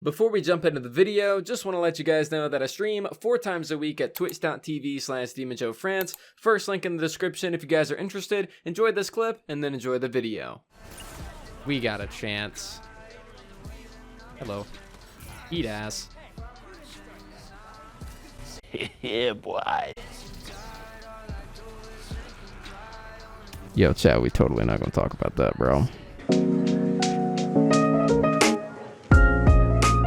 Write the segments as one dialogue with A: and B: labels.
A: Before we jump into the video, just want to let you guys know that I stream 4 times a week at twitch.tv/demonjoefrance. First link in the description if you guys are interested. Enjoy this clip and then enjoy the video. We got a chance. Hello. Eat ass.
B: Yeah, boy.
A: Yo, chat, we totally not gonna talk about that, bro.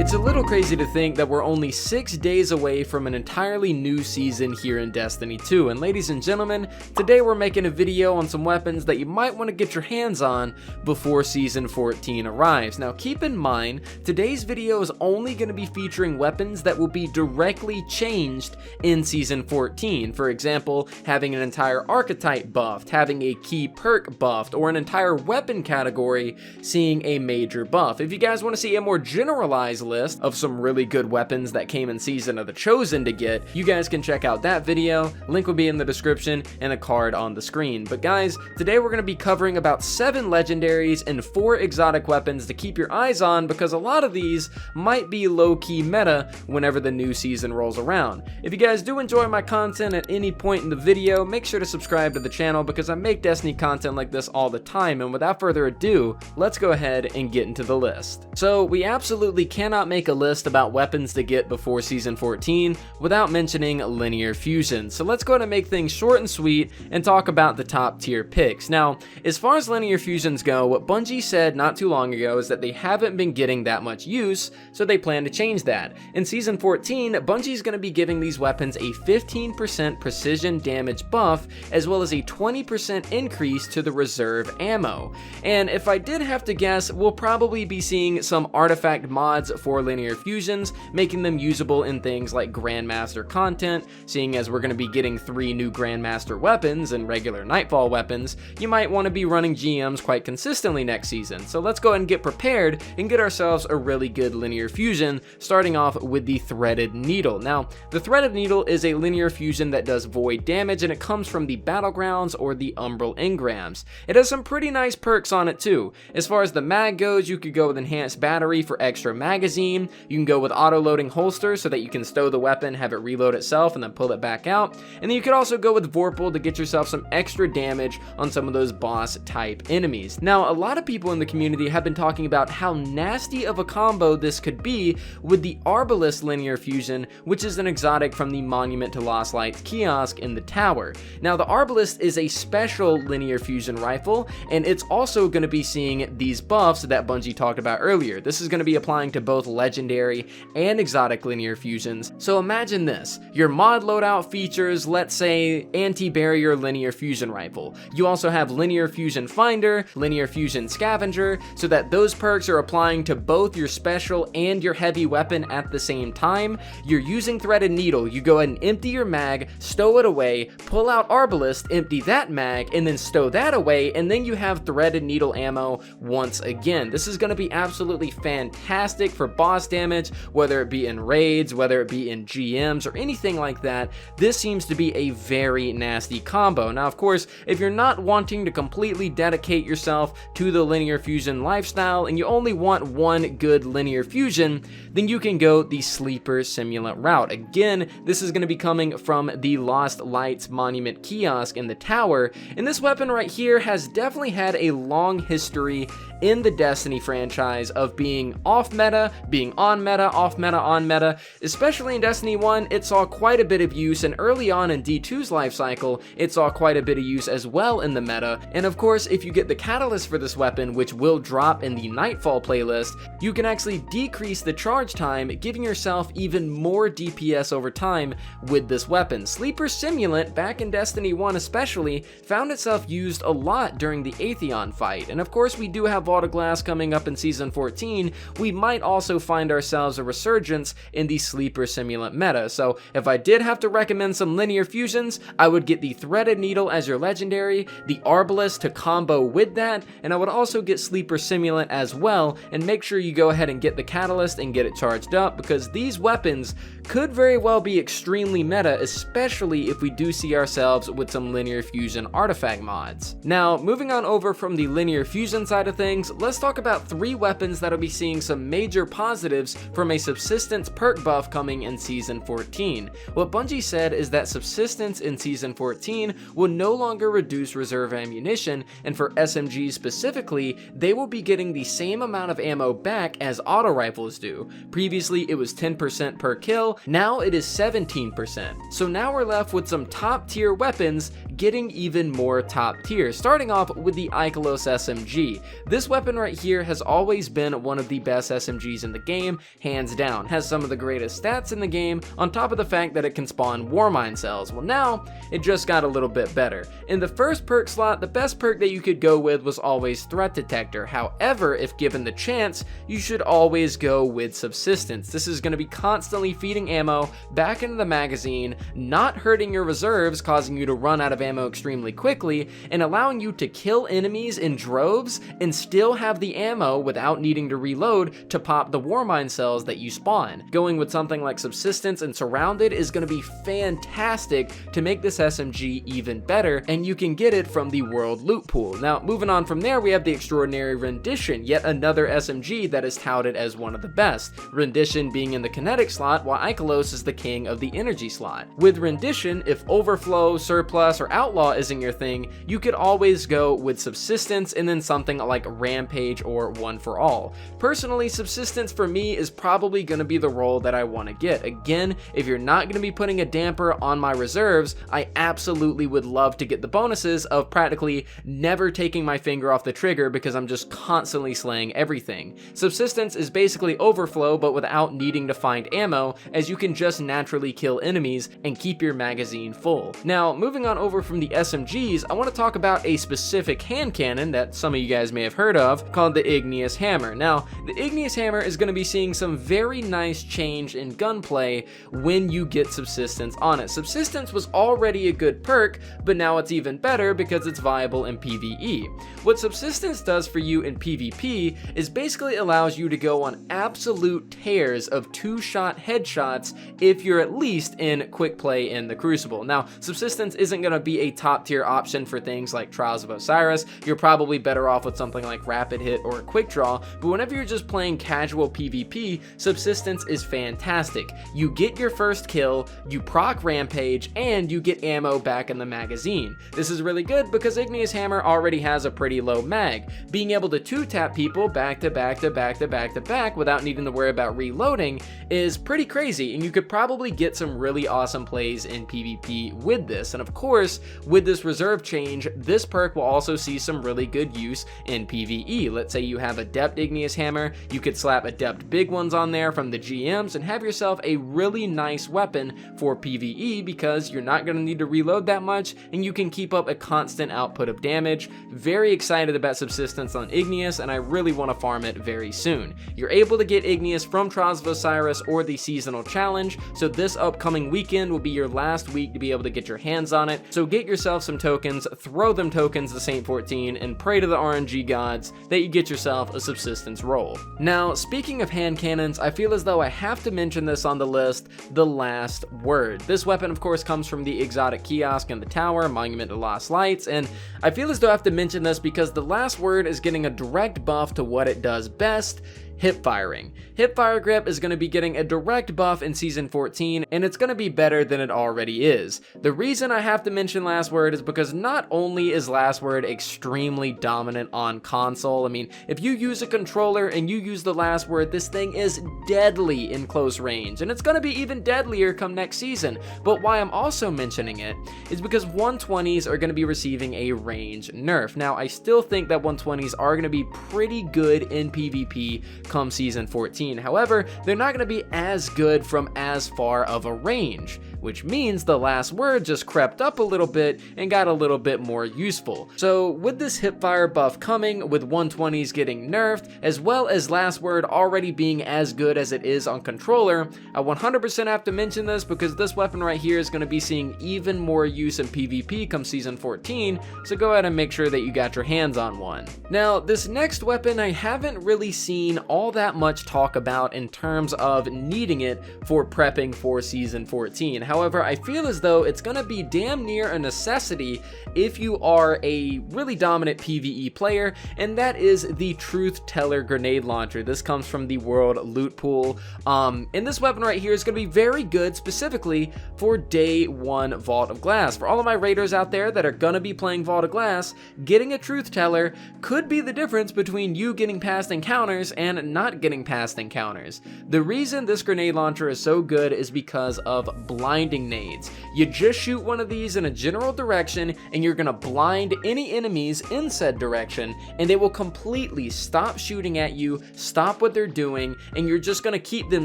A: It's a little crazy to think that we're only 6 days away from an entirely new season here in Destiny 2, and ladies and gentlemen, today we're making a video on some weapons that you might want to get your hands on before Season 14 arrives. Now keep in mind, today's video is only going to be featuring weapons that will be directly changed in Season 14. For example, having an entire archetype buffed, having a key perk buffed, or an entire weapon category seeing a major buff. If you guys want to see a more generalized list of some really good weapons that came in Season of the Chosen to get, you guys can check out that video. Link will be in the description and a card on the screen. But guys, today we're going to be covering about 7 legendaries and 4 exotic weapons to keep your eyes on, because a lot of these might be low-key meta whenever the new season rolls around. If you guys do enjoy my content at any point in the video, make sure to subscribe to the channel because I make Destiny content like this all the time. And without further ado, let's go ahead and get into the list. So we absolutely cannot make a list about weapons to get before Season 14 without mentioning linear fusion. So let's go ahead and make things short and sweet and talk about the top tier picks. Now, as far as linear fusions go, what Bungie said not too long ago is that they haven't been getting that much use, so they plan to change that. In Season 14, Bungie's going to be giving these weapons a 15% precision damage buff, as well as a 20% increase to the reserve ammo. And if I did have to guess, we'll probably be seeing some artifact mods for linear fusions, making them usable in things like Grandmaster content. Seeing as we're going to be getting 3 new Grandmaster weapons and regular Nightfall weapons, you might want to be running GMs quite consistently next season. So let's go ahead and get prepared and get ourselves a really good linear fusion, starting off with the Threaded Needle. Now, the Threaded Needle is a linear fusion that does void damage, and it comes from the Battlegrounds or the Umbral Engrams. It has some pretty nice perks on it too. As far as the mag goes, you could go with Enhanced Battery for extra magazine. You can go with auto-loading holster so that you can stow the weapon, have it reload itself, and then pull it back out. And then you could also go with Vorpal to get yourself some extra damage on some of those boss-type enemies. Now, a lot of people in the community have been talking about how nasty of a combo this could be with the Arbalest linear fusion, which is an exotic from the Monument to Lost Lights kiosk in the tower. Now, the Arbalest is a special linear fusion rifle, and it's also going to be seeing these buffs that Bungie talked about earlier. This is going to be applying to both legendary and exotic linear fusions. So imagine this, your mod loadout features, let's say, anti-barrier linear fusion rifle. You also have linear fusion finder, linear fusion scavenger, so that those perks are applying to both your special and your heavy weapon at the same time. You're using Threaded Needle, you go ahead and empty your mag, stow it away, pull out Arbalest, empty that mag, and then stow that away, and then you have Threaded Needle ammo once again. This is going to be absolutely fantastic for boss damage, whether it be in raids, whether it be in GMs, or anything like that. This seems to be a very nasty combo. Now, of course, if you're not wanting to completely dedicate yourself to the linear fusion lifestyle and you only want one good linear fusion, then you can go the Sleeper Simulant route. Again, this is going to be coming from the Lost Lights Monument kiosk in the tower, and this weapon right here has definitely had a long history in the Destiny franchise of being off meta, being on meta, off meta, on meta. Especially in Destiny 1, it saw quite a bit of use, and early on in D2's life cycle, it saw quite a bit of use as well in the meta. And of course, if you get the catalyst for this weapon, which will drop in the Nightfall playlist, you can actually decrease the charge time, giving yourself even more DPS over time with this weapon. Sleeper Simulant, back in Destiny 1 especially, found itself used a lot during the Atheon fight. And of course, we do have Vault of Glass coming up in Season 14, we might also find ourselves a resurgence in the Sleeper Simulant meta. So if I did have to recommend some linear fusions, I would get the Threaded Needle as your legendary, the Arbalest to combo with that, and I would also get Sleeper Simulant as well, and make sure you go ahead and get the Catalyst and get it charged up, because these weapons could very well be extremely meta, especially if we do see ourselves with some linear fusion artifact mods. Now, moving on over from the linear fusion side of things, let's talk about 3 weapons that'll be seeing some major positives from a subsistence perk buff coming in Season 14. What Bungie said is that subsistence in Season 14 will no longer reduce reserve ammunition, and for SMGs specifically, they will be getting the same amount of ammo back as auto rifles do. Previously it was 10% per kill, now it is 17%. So now we're left with some top tier weapons getting even more top tier, starting off with the IKELOS SMG. This weapon right here has always been one of the best SMGs in the game, hands down. Has some of the greatest stats in the game, on top of the fact that it can spawn Warmine cells. Well, now it just got a little bit better. In the first perk slot, the best perk that you could go with was always Threat Detector. However, if given the chance, you should always go with Subsistence. This is going to be constantly feeding ammo back into the magazine, not hurting your reserves, causing you to run out of ammo extremely quickly, and allowing you to kill enemies in droves and still have the ammo without needing to reload to pop the Warmine cells that you spawn. Going with something like Subsistence and Surrounded is going to be fantastic to make this SMG even better, and you can get it from the World Loot Pool. Now, moving on from there, we have the extraordinary Rendition, yet another SMG that is touted as one of the best. Rendition being in the kinetic slot, while IKELOS is the king of the energy slot. With Rendition, if Overflow, Surplus, or Outlaw isn't your thing, you could always go with Subsistence and then something like Rampage or One for All. Personally, Subsistence for me is probably going to be the role that I want to get. Again, if you're not going to be putting a damper on my reserves, I absolutely would love to get the bonuses of practically never taking my finger off the trigger because I'm just constantly slaying everything. Subsistence is basically Overflow but without needing to find ammo, as you can just naturally kill enemies and keep your magazine full. Now, moving on over from the SMGs, I want to talk about a specific hand cannon that some of you guys may have heard of called the Igneous Hammer. Now, the Igneous Hammer is going to be seeing some very nice change in gunplay when you get Subsistence on it. Subsistence was already a good perk, but now it's even better because it's viable in PvE. What Subsistence does for you in PvP is basically allows you to go on absolute tears of 2-shot headshots if you're at least in quick play in the Crucible. Now, Subsistence isn't going to be a top tier option for things like Trials of Osiris. You're probably better off with something like Rapid Hit or Quick Draw, but whenever you're just playing casual PvP, Subsistence is fantastic. You get your first kill, you proc Rampage, and you get ammo back in the magazine. This is really good because Igneous Hammer already has a pretty low mag. Being able to 2-tap people back to back to back to back to back without needing to worry about reloading is pretty crazy, and you could probably get some really awesome plays in PvP with this. And of course, with this reserve change, this perk will also see some really good use in PvE. Let's say you have Adept Igneous Hammer, you could slap Adept Big Ones on there from the GMs and have yourself a really nice weapon for PvE because you're not going to need to reload that much and you can keep up a constant output of damage. Very excited about Subsistence on Igneous, and I really want to farm it very soon. You're able to get Igneous from Trials of Osiris or the Seasonal Challenge, so this upcoming weekend will be your last week to be able to get your hands on it. So get yourself some tokens, throw them tokens to Saint 14, and pray to the RNG gods that you get yourself a Subsistence roll. Now, speaking of hand cannons, I feel as though I have to mention this on the list, the Last Word. This weapon, of course, comes from the exotic kiosk in the tower, Monument to Lost Lights, and I feel as though I have to mention this because the Last Word is getting a direct buff to what it does best: hip firing. Hip fire grip is going to be getting a direct buff in Season 14, and it's going to be better than it already is. The reason I have to mention Last Word is because not only is Last Word extremely dominant on console, I mean, if you use a controller and you use the Last Word, this thing is deadly in close range, and it's going to be even deadlier come next season. But why I'm also mentioning it is because 120s are going to be receiving a range nerf. Now, I still think that 120s are going to be pretty good in PvP come Season 14. However, they're not going to be as good from as far of a range, which means the Last Word just crept up a little bit and got a little bit more useful. So with this hipfire buff coming, with 120s getting nerfed, as well as Last Word already being as good as it is on controller, I 100% have to mention this because this weapon right here is going to be seeing even more use in PvP come Season 14, so go ahead and make sure that you got your hands on one. Now, this next weapon I haven't really seen all that much talk about in terms of needing it for prepping for Season 14. However, I feel as though it's gonna be damn near a necessity if you are a really dominant PvE player, and that is the Truthteller grenade launcher. This comes from the World Loot Pool, and this weapon right here is gonna be very good specifically for day 1 Vault of Glass. For all of my raiders out there that are gonna be playing Vault of Glass, getting a Truthteller could be the difference between you getting past encounters and not getting past encounters. The reason this grenade launcher is so good is because of blinding nades. You just shoot one of these in a general direction and you're gonna blind any enemies in said direction, and they will completely stop shooting at you, stop what they're doing, and you're just gonna keep them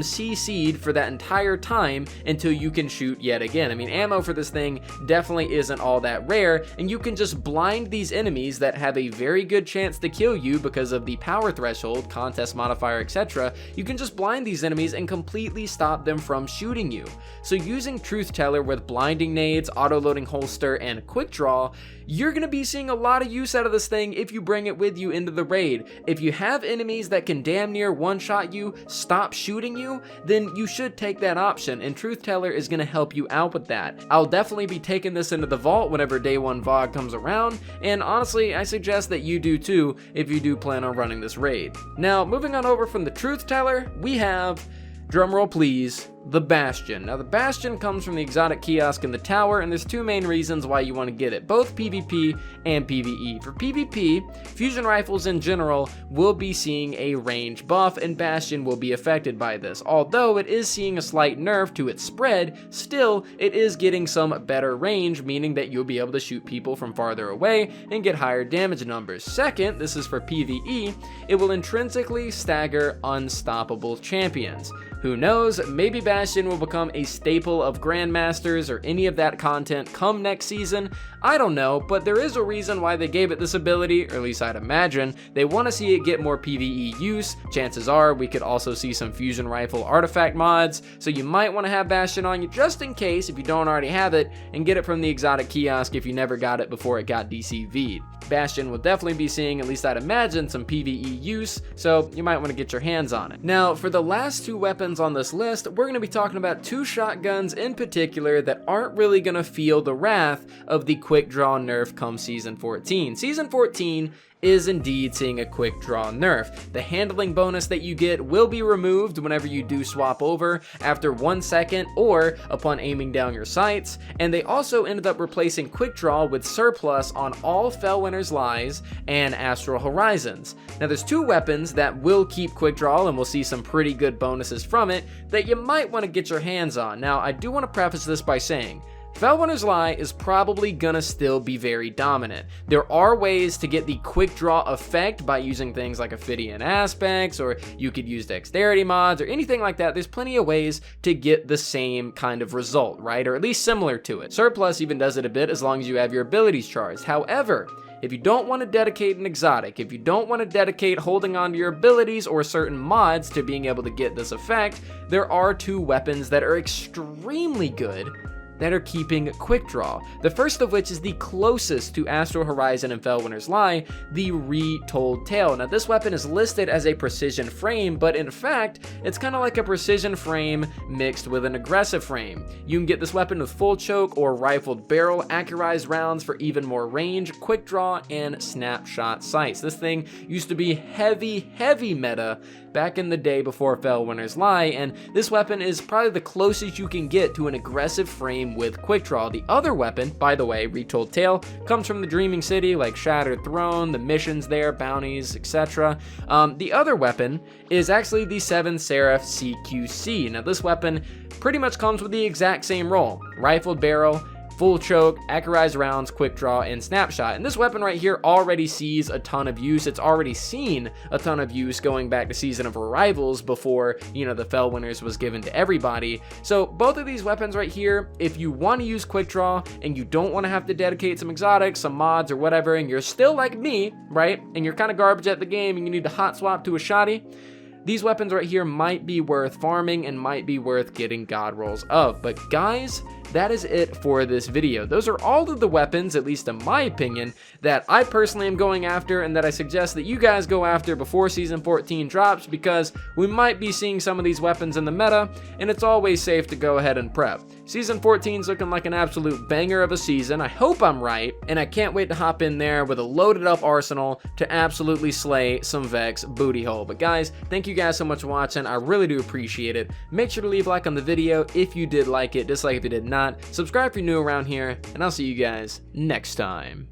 A: CC'd for that entire time until you can shoot yet again. I mean, ammo for this thing definitely isn't all that rare, and you can just blind these enemies that have a very good chance to kill you because of the power threshold, contest modifier, etc. You can just blind these enemies and completely stop them from shooting you. So using Truthteller with blinding nades, auto-loading holster, and quick draw, you're going to be seeing a lot of use out of this thing if you bring it with you into the raid. If you have enemies that can damn near one-shot you, stop shooting you, then you should take that option, and Truthteller is going to help you out with that. I'll definitely be taking this into the vault whenever day 1 VOG comes around, and honestly, I suggest that you do too if you do plan on running this raid. Now, moving on over from the Truthteller, we have, drumroll please, the Bastion. Now the Bastion comes from the exotic kiosk in the tower, and there's 2 main reasons why you want to get it, both PvP and PvE. For PvP, fusion rifles in general will be seeing a range buff, and Bastion will be affected by this. Although it is seeing a slight nerf to its spread, still it is getting some better range, meaning that you'll be able to shoot people from farther away and get higher damage numbers. Second, this is for PvE, it will intrinsically stagger unstoppable champions. Who knows, maybe Bastion will become a staple of Grandmasters or any of that content come next season. I don't know, but there is a reason why they gave it this ability, or at least I'd imagine. They want to see it get more PvE use. Chances are we could also see some fusion rifle artifact mods, so you might want to have Bastion on you just in case if you don't already have it, and get it from the exotic kiosk if you never got it before it got DCV'd. Bastion will definitely be seeing, at least I'd imagine, some PvE use, so you might want to get your hands on it. Now, for the last 2 weapons on this list, we're going to be talking about 2 shotguns in particular that aren't really going to feel the wrath of the quick draw nerf come Season 14. Season 14 is indeed seeing a quick draw nerf. The handling bonus that you get will be removed whenever you do swap over after 1 second or upon aiming down your sights, and they also ended up replacing quick draw with surplus on all Fellwinter's Lies and Astral Horizons. Now there's 2 weapons that will keep quick draw, and we'll see some pretty good bonuses from it that you might want to get your hands on. Now I do want to preface this by saying Fellwinter's Lie is probably gonna still be very dominant. There are ways to get the quick draw effect by using things like Ophidian aspects, or you could use dexterity mods or anything like that. There's plenty of ways to get the same kind of result, right? Or at least similar to it. Surplus even does it a bit as long as you have your abilities charged. However, if you don't want to dedicate an exotic, if you don't want to dedicate holding on to your abilities or certain mods to being able to get this effect, there are 2 weapons that are extremely good that are keeping quick draw. The first of which is the closest to Astral Horizon and Fellwinter's Lie, the Retold tail. Now this weapon is listed as a precision frame, but in fact, it's kind of like a precision frame mixed with an aggressive frame. You can get this weapon with full choke or rifled barrel, accurized rounds for even more range, quick draw, and snapshot sights. This thing used to be heavy meta back in the day before Fellwinter's Lie, and this weapon is probably the closest you can get to an aggressive frame with quick draw. The other weapon, by the way, Retold tail, comes from the Dreaming City, like Shattered Throne, the missions there, bounties, etc. The other weapon is actually the 7 Seraph CQC. Now this weapon pretty much comes with the exact same role: rifled barrel, full choke, accurized rounds, quick draw, and snapshot. And this weapon right here already sees a ton of use. It's already seen a ton of use going back to Season of Arrivals before, the Fellwinters was given to everybody. So both of these weapons right here, if you want to use quick draw and you don't want to have to dedicate some exotics, some mods, or whatever, and you're still like me, right, and you're kind of garbage at the game and you need to hot swap to a shoddy, these weapons right here might be worth farming and might be worth getting god rolls of. But guys, that is it for this video. Those are all of the weapons, at least in my opinion, that I personally am going after and that I suggest that you guys go after before Season 14 drops, because we might be seeing some of these weapons in the meta, and it's always safe to go ahead and prep. Season 14 is looking like an absolute banger of a season. I hope I'm right, and I can't wait to hop in there with a loaded up arsenal to absolutely slay some Vex booty hole. But guys, thank you guys so much for watching. I really do appreciate it. Make sure to leave a like on the video if you did like it, dislike if you did not, subscribe if you're new around here, and I'll see you guys next time.